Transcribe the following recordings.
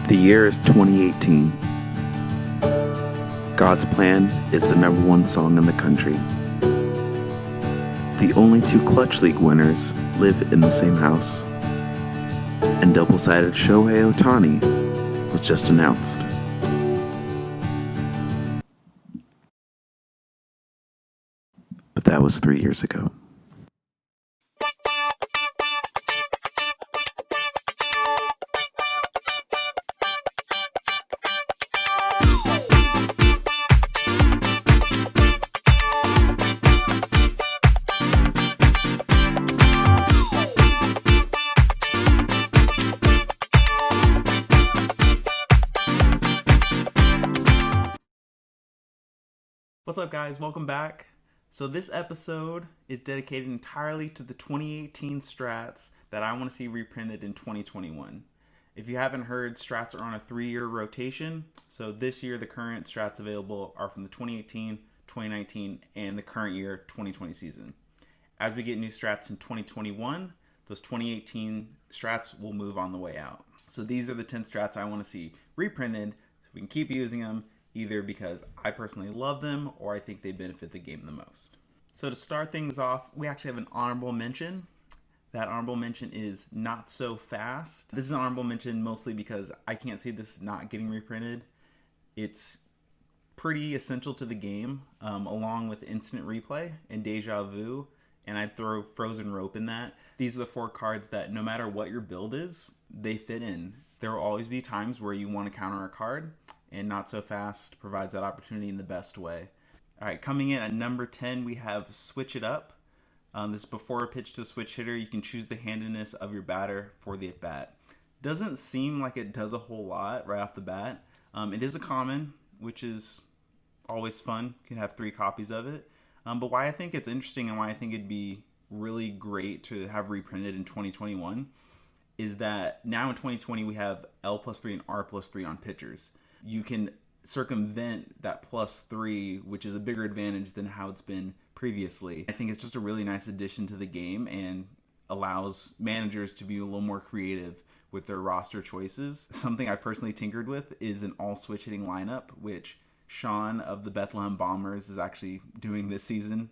The year is 2018. God's Plan is the #1 song in the country. The only 2 Clutch League winners live in the same house. And double-sided Shohei Ohtani was just announced. But that was 3 years ago. What's up, guys? Welcome back. So this episode is dedicated entirely to the 2018 Strats that I want to see reprinted in 2021. If you haven't heard, Strats are on a 3-year rotation. So this year, the current Strats available are from the 2018, 2019, and the current year 2020 season. As we get new Strats in 2021, those 2018 Strats will move on the way out. So these are the 10 Strats I want to see reprinted so we can keep using them, either because I personally love them or I think they benefit the game the most. So to start things off, we actually have an honorable mention. That honorable mention is Not So Fast. This is an honorable mention mostly because I can't see this not getting reprinted. It's pretty essential to the game, along with Instant Replay and Deja Vu, and I'd throw Frozen Rope in that. These are the 4 cards that no matter what your build is, they fit in. There will always be times where you want to counter a card, and Not So Fast provides that opportunity in the best way. All right, coming in at number 10, we have Switch It Up. This is before a pitch to a switch hitter. You can choose the handedness of your batter for the at-bat. Doesn't seem like it does a whole lot right off the bat. It is a common, which is always fun. You can have 3 copies of it. But why I think it's interesting and why I think it'd be really great to have reprinted in 2021 is that now in 2020 we have L+3 and R+3 on pitchers. You can circumvent that +3, which is a bigger advantage than how it's been previously. I think it's just a really nice addition to the game and allows managers to be a little more creative with their roster choices. Something I've personally tinkered with is an all switch hitting lineup, which Sean of the Bethlehem Bombers is actually doing this season,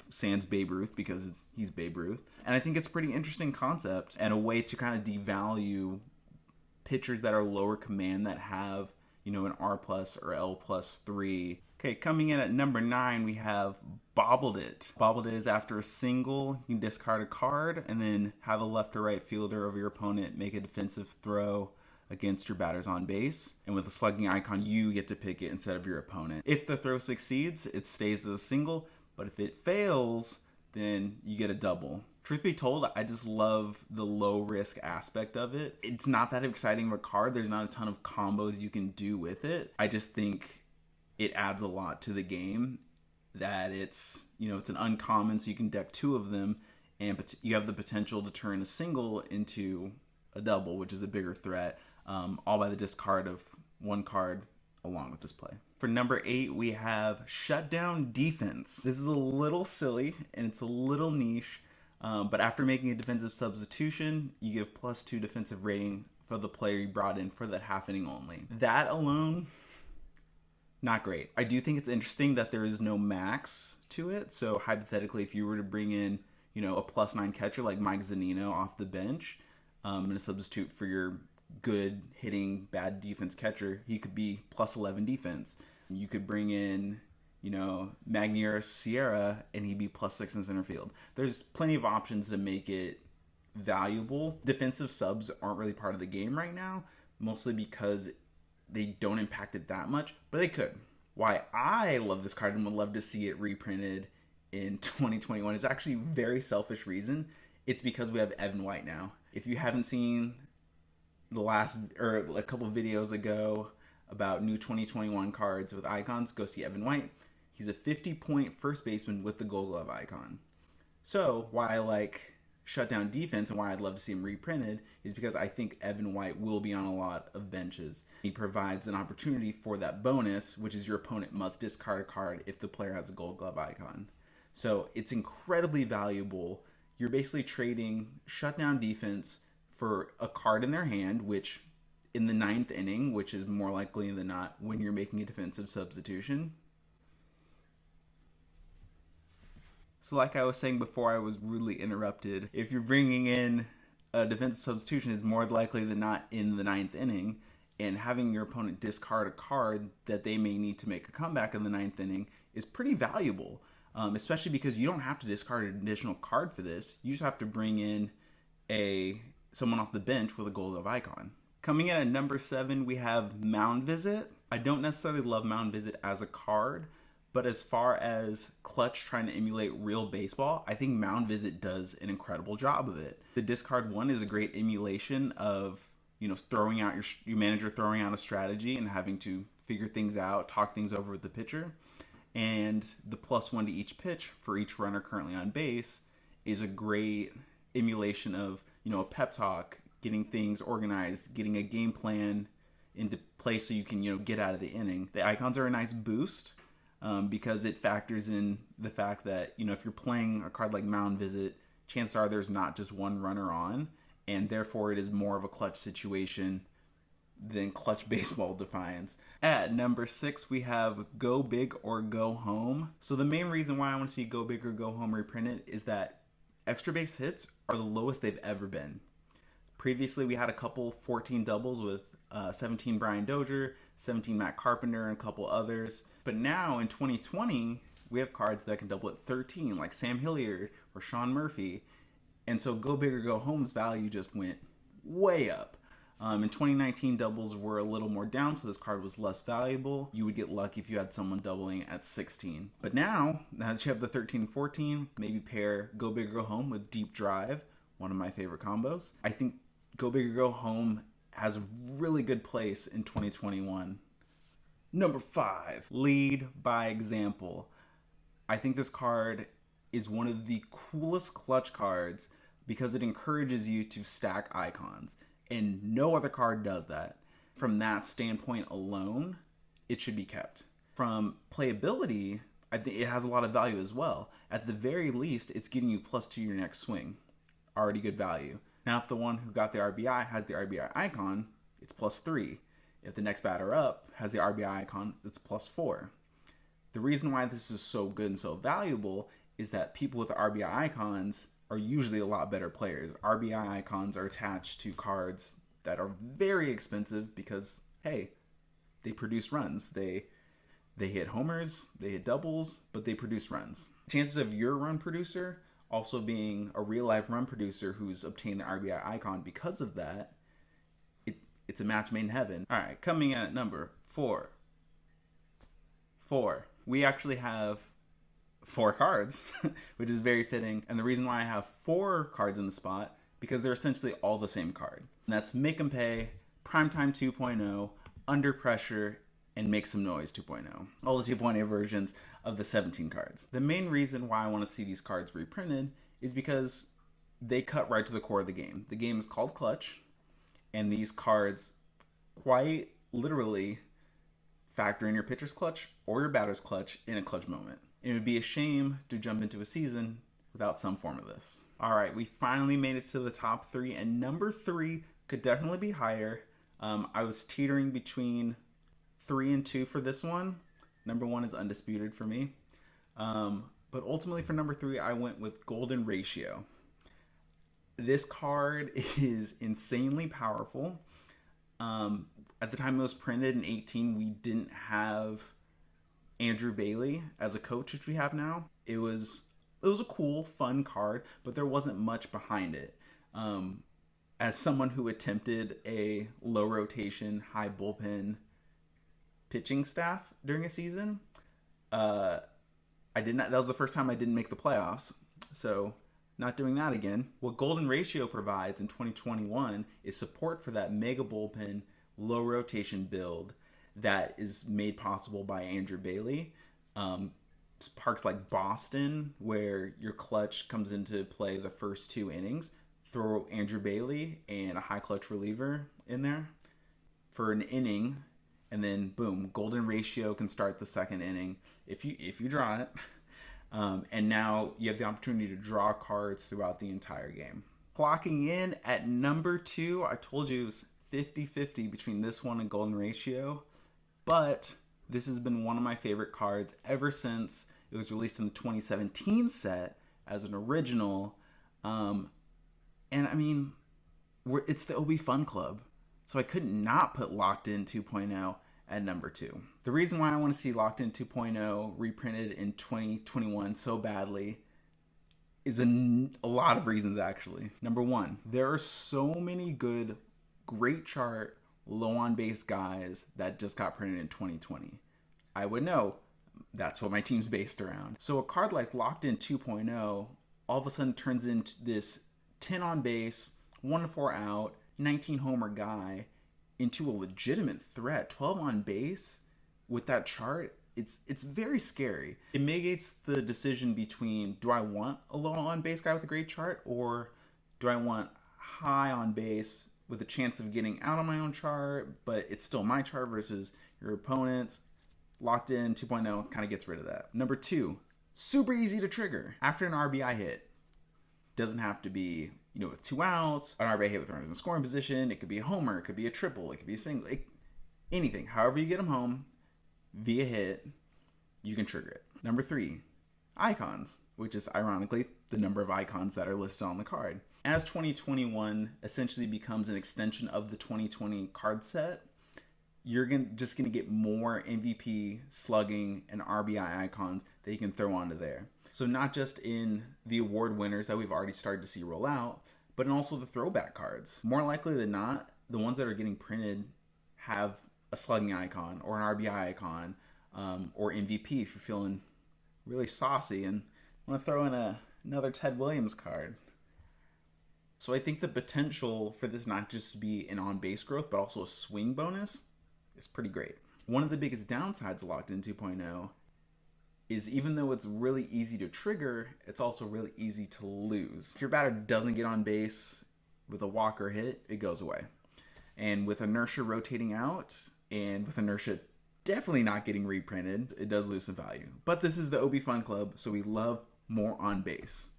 sans Babe Ruth, because he's Babe Ruth. And I think it's a pretty interesting concept and a way to kind of devalue pitchers that are lower command that have, an R+ or L+3. Okay, coming in at number 9, we have Bobbled It. Bobbled It is after a single, you can discard a card and then have a left or right fielder of your opponent make a defensive throw against your batters on base. And with the slugging icon, you get to pick it instead of your opponent. If the throw succeeds, it stays as a single, but if it fails, then you get a double. Truth be told, I just love the low risk aspect of it. It's not that exciting of a card. There's not a ton of combos you can do with it. I just think it adds a lot to the game, that it's an uncommon, so you can deck 2 of them, and you have the potential to turn a single into a double, which is a bigger threat, all by the discard of 1 card along with this play. For number 8, we have Shutdown Defense. This is a little silly and it's a little niche, but after making a defensive substitution, you give +2 defensive rating for the player you brought in for that half inning only. That alone, not great. I do think it's interesting that there is no max to it. So hypothetically, if you were to bring in, a +9 catcher like Mike Zunino off the bench, and a substitute for your good hitting, bad defense catcher, he could be +11 defense. You could bring in, Magnier Sierra, and he'd be +6 in center field. There's plenty of options to make it valuable. Defensive subs aren't really part of the game right now, mostly because they don't impact it that much, but they could. Why I love this card and would love to see it reprinted in 2021 is actually a very selfish reason. It's because we have Evan White now. If you haven't seen a couple of videos ago about new 2021 cards with icons, go see Evan White. He's a 50-point first baseman with the Gold Glove icon. So why I like Shutdown Defense and why I'd love to see him reprinted is because I think Evan White will be on a lot of benches. He provides an opportunity for that bonus, which is your opponent must discard a card if the player has a Gold Glove icon. So it's incredibly valuable. You're basically trading Shutdown Defense for a card in their hand, which in the ninth inning, which is more likely than not when you're making a defensive substitution. So like I was saying before I was rudely interrupted, if you're bringing in a defensive substitution, is more likely than not in the ninth inning, and having your opponent discard a card that they may need to make a comeback in the ninth inning is pretty valuable, especially because you don't have to discard an additional card for this. You just have to bring in someone off the bench with a gold icon. Coming in at number 7, we have Mound Visit. I don't necessarily love Mound Visit as a card, but as far as Clutch trying to emulate real baseball, I think Mound Visit does an incredible job of it. The discard 1 is a great emulation of, throwing out your manager throwing out a strategy and having to figure things out, talk things over with the pitcher. And the +1 to each pitch for each runner currently on base is a great emulation of, a pep talk, getting things organized, getting a game plan into place so you can, get out of the inning. The icons are a nice boost because it factors in the fact that, if you're playing a card like Mound Visit, chances are there's not just one runner on, and therefore it is more of a clutch situation than Clutch Baseball defines. At number 6, we have Go Big or Go Home. So the main reason why I want to see Go Big or Go Home reprinted is that extra base hits are the lowest they've ever been. Previously, we had a couple 14 doubles with 17 Brian Dozier, 17 Matt Carpenter, and a couple others. But now in 2020, we have cards that can double at 13, like Sam Hilliard or Sean Murphy. And so Go Big or Go Home's value just went way up. In 2019, doubles were a little more down, so this card was less valuable. You would get lucky if you had someone doubling at 16. But now that you have the 13 and 14, maybe pair Go Big or Go Home with Deep Drive, one of my favorite combos. I think Go Big or Go Home has a really good place in 2021. Number 5, Lead by Example. I think this card is one of the coolest clutch cards because it encourages you to stack icons, and no other card does that. From that standpoint alone, it should be kept. From playability, I think it has a lot of value as well. At the very least, it's getting you +2 your next swing. Already good value. Now, if the one who got the RBI has the RBI icon, it's +3. If the next batter up has the RBI icon, it's +4. The reason why this is so good and so valuable is that people with the RBI icons are usually a lot better players. RBI icons are attached to cards that are very expensive because, hey, they produce runs. They hit homers, they hit doubles, but they produce runs. Chances of your run producer also being a real-life run producer who's obtained the RBI icon because of that, it's a match made in heaven. All right, coming in at number 4. We actually have 4 cards, which is very fitting. And the reason why I have 4 cards in the spot, because they're essentially all the same card. And that's Make 'em Pay, Primetime 2.0, Under Pressure, and Make Some Noise 2.0. All the 2.0 versions of the 17 cards. The main reason why I want to see these cards reprinted is because they cut right to the core of the game. The game is called Clutch, and these cards quite literally factor in your pitcher's clutch or your batter's clutch in a clutch moment. It would be a shame to jump into a season without some form of this. All right, we finally made it to the top 3, and number 3 could definitely be higher. I was teetering between 3 and 2 for this one. Number 1 is undisputed for me. But ultimately for number 3, I went with Golden Ratio. This card is insanely powerful. At the time it was printed in 18, we didn't have Andrew Bailey as a coach, which we have now. It was a cool, fun card, but there wasn't much behind it. As someone who attempted a low rotation, high bullpen pitching staff during a season, that was the first time I didn't make the playoffs. So not doing that again. What Golden Ratio provides in 2021 is support for that mega bullpen, low rotation build that is made possible by Andrew Bailey. Parks like Boston, where your clutch comes into play the first 2 innings, throw Andrew Bailey and a high clutch reliever in there for an inning, and then boom, Golden Ratio can start the second inning if you draw it. And now you have the opportunity to draw cards throughout the entire game. Clocking in at number 2, I told you it was 50-50 between this one and Golden Ratio, but this has been one of my favorite cards ever since it was released in the 2017 set as an original. And I mean, it's the OB Fun Club, so I could not put Locked In 2.0 at number 2. The reason why I want to see Locked In 2.0 reprinted in 2021 so badly is a lot of reasons, actually. Number 1, there are so many good, great chart, low on base guys that just got printed in 2020. I would know. That's what my team's based around. So a card like Locked In 2.0 all of a sudden turns into this 10 on base, 1-4 out, 19 homer guy into a legitimate threat. 12 on base with that chart, it's very scary. It mitigates the decision between, do I want a low on base guy with a great chart, or do I want high on base with a chance of getting out on my own chart, but it's still my chart versus your opponent's? Locked In 2.0 kind of gets rid of that. Number 2, super easy to trigger. After an RBI hit, doesn't have to be, with 2 outs, an RBI hit with runners in scoring position. It could be a homer, it could be a triple, it could be a single, anything. However you get them home via hit, you can trigger it. Number 3, icons, which is ironically the number of icons that are listed on the card. As 2021 essentially becomes an extension of the 2020 card set, you're just going to get more MVP, slugging, and RBI icons that you can throw onto there. So not just in the award winners that we've already started to see roll out, but in also the throwback cards. More likely than not, the ones that are getting printed have a slugging icon or an RBI icon, or MVP if you're feeling really saucy and want to throw in another Ted Williams card. So I think the potential for this not just to be an on-base growth, but also a swing bonus is pretty great. One of the biggest downsides of Locked In 2.0 is, even though it's really easy to trigger, it's also really easy to lose. If your batter doesn't get on base with a walk or hit, it goes away. And with inertia rotating out, and with inertia definitely not getting reprinted, it does lose some value. But this is the OB Fun Club, so we love more on base.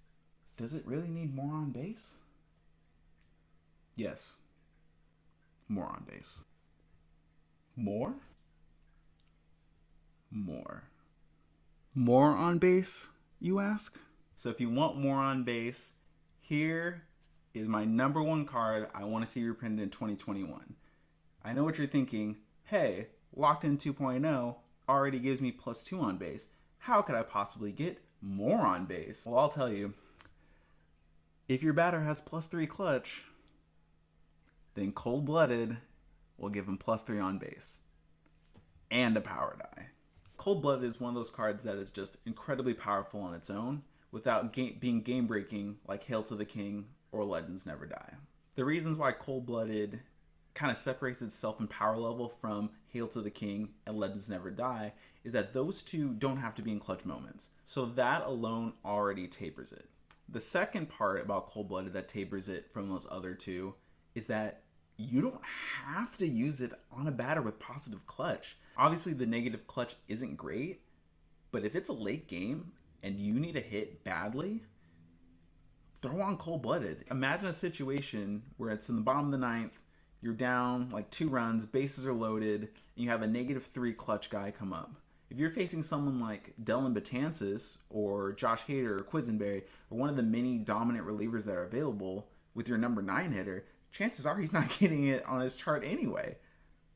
Does it really need more on base? Yes. More on base. More? More. More on base, you ask? So if you want more on base, here is my number 1 card I want to see reprinted in 2021. I know what you're thinking. Hey, Locked In 2.0 already gives me +2 on base. How could I possibly get more on base? Well, I'll tell you. If your batter has +3 clutch, then Cold Blooded will give him +3 on base. And a power die. Cold Blooded is one of those cards that is just incredibly powerful on its own, without being game-breaking like Hail to the King or Legends Never Die. The reasons why Cold Blooded kind of separates itself in power level from Hail to the King and Legends Never Die is that those two don't have to be in clutch moments. So that alone already tapers it. The second part about Cold Blooded that tapers it from those other two is that you don't have to use it on a batter with positive clutch. Obviously, the negative clutch isn't great, but if it's a late game and you need a hit badly, throw on Cold Blooded. Imagine a situation where it's in the bottom of the 9th, you're down like 2 runs, bases are loaded, and you have a -3 clutch guy come up. If you're facing someone like Dellin Betances or Josh Hader or Quisenberry, or one of the many dominant relievers that are available with your number 9 hitter, chances are he's not getting it on his chart anyway.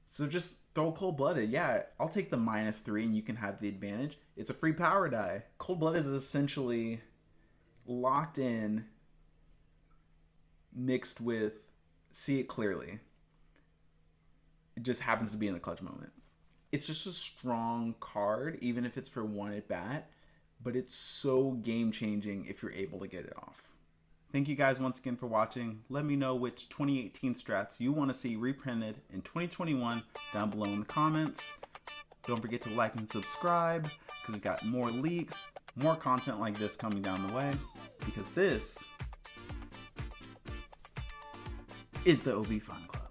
So just throw Cold Blooded. Yeah, I'll take the -3 and you can have the advantage. It's a free power die. Cold Blooded is essentially Locked In mixed with See It Clearly. It just happens to be in a clutch moment. It's just a strong card, even if it's for 1 at bat, but it's so game-changing if you're able to get it off. Thank you guys once again for watching. Let me know which 2018 strats you want to see reprinted in 2021 down below in the comments. Don't forget to like and subscribe, because we've got more leaks, more content like this coming down the way, because this is the OB Fun Club.